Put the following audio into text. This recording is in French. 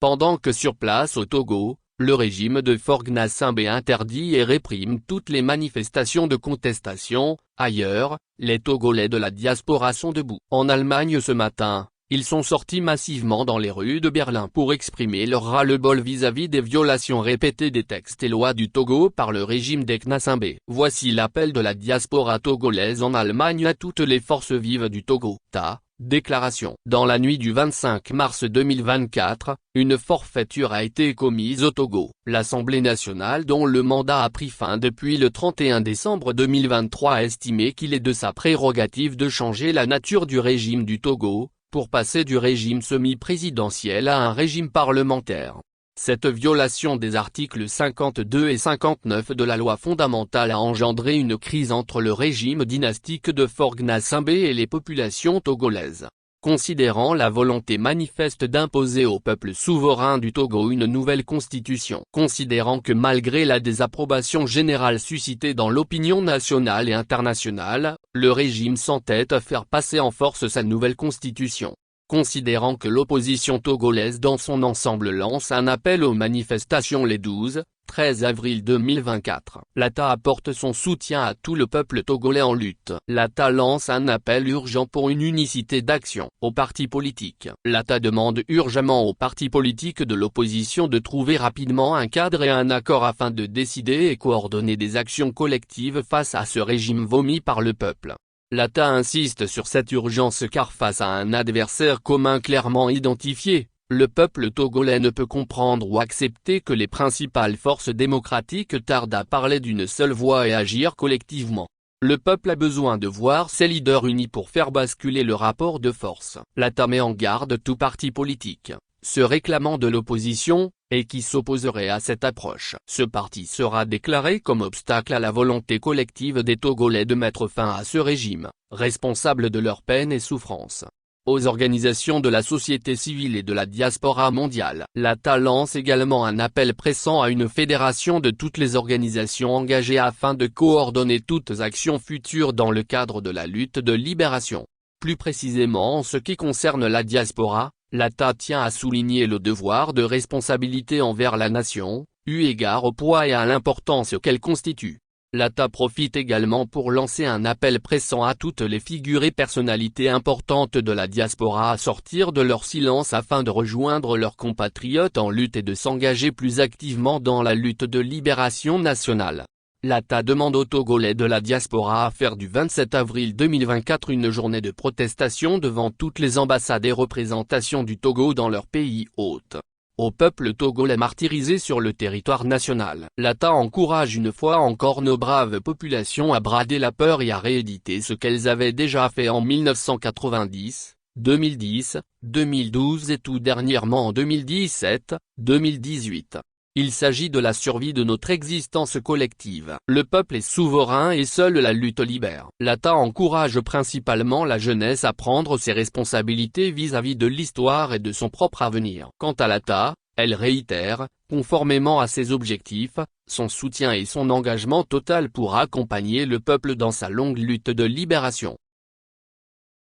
Pendant que sur place au Togo, le régime de Faure Gnassingbé interdit et réprime toutes les manifestations de contestation. Ailleurs, les Togolais de la diaspora sont debout. En Allemagne ce matin, ils sont sortis massivement dans les rues de Berlin pour exprimer leur ras-le-bol vis-à-vis des violations répétées des textes et lois du Togo par le régime de Gnassingbé. Voici l'appel de la diaspora togolaise en Allemagne à toutes les forces vives du Togo. Déclaration. Dans la nuit du 25 mars 2024, une forfaiture a été commise au Togo. L'Assemblée nationale, dont le mandat a pris fin depuis le 31 décembre 2023, a estimé qu'il est de sa prérogative de changer la nature du régime du Togo, pour passer du régime semi-présidentiel à un régime parlementaire. Cette violation des articles 52 et 59 de la loi fondamentale a engendré une crise entre le régime dynastique de Faure Gnassingbé et les populations togolaises. Considérant la volonté manifeste d'imposer au peuple souverain du Togo une nouvelle constitution. Considérant que malgré la désapprobation générale suscitée dans l'opinion nationale et internationale, le régime s'entête à faire passer en force sa nouvelle constitution. Considérant que l'opposition togolaise dans son ensemble lance un appel aux manifestations les 12, 13 avril 2024. L'ATA apporte son soutien à tout le peuple togolais en lutte. L'ATA lance un appel urgent pour une unicité d'action. Aux partis politiques. L'ATA demande urgemment aux partis politiques de l'opposition de trouver rapidement un cadre et un accord afin de décider et coordonner des actions collectives face à ce régime vomi par le peuple. L'ATA insiste sur cette urgence car face à un adversaire commun clairement identifié, le peuple togolais ne peut comprendre ou accepter que les principales forces démocratiques tardent à parler d'une seule voix et agir collectivement. Le peuple a besoin de voir ses leaders unis pour faire basculer le rapport de force. L'ATA met en garde tout parti politique, se réclamant de l'opposition, et qui s'opposerait à cette approche. Ce parti sera déclaré comme obstacle à la volonté collective des Togolais de mettre fin à ce régime, responsable de leur peine et souffrance. Aux organisations de la société civile et de la diaspora mondiale. L'ATA lance également un appel pressant à une fédération de toutes les organisations engagées afin de coordonner toutes actions futures dans le cadre de la lutte de libération. Plus précisément en ce qui concerne la diaspora, l'ATA tient à souligner le devoir de responsabilité envers la nation, eu égard au poids et à l'importance qu'elle constitue. L'ATA profite également pour lancer un appel pressant à toutes les figures et personnalités importantes de la diaspora à sortir de leur silence afin de rejoindre leurs compatriotes en lutte et de s'engager plus activement dans la lutte de libération nationale. L'ATA demande aux Togolais de la diaspora à faire du 27 avril 2024 une journée de protestation devant toutes les ambassades et représentations du Togo dans leur pays hôte. Au peuple togolais martyrisé sur le territoire national. L'ATA encourage une fois encore nos braves populations à brader la peur et à rééditer ce qu'elles avaient déjà fait en 1990, 2010, 2012 et tout dernièrement en 2017, 2018. Il s'agit de la survie de notre existence collective. Le peuple est souverain et seule la lutte libère. L'ATA encourage principalement la jeunesse à prendre ses responsabilités vis-à-vis de l'histoire et de son propre avenir. Quant à l'ATA, elle réitère, conformément à ses objectifs, son soutien et son engagement total pour accompagner le peuple dans sa longue lutte de libération.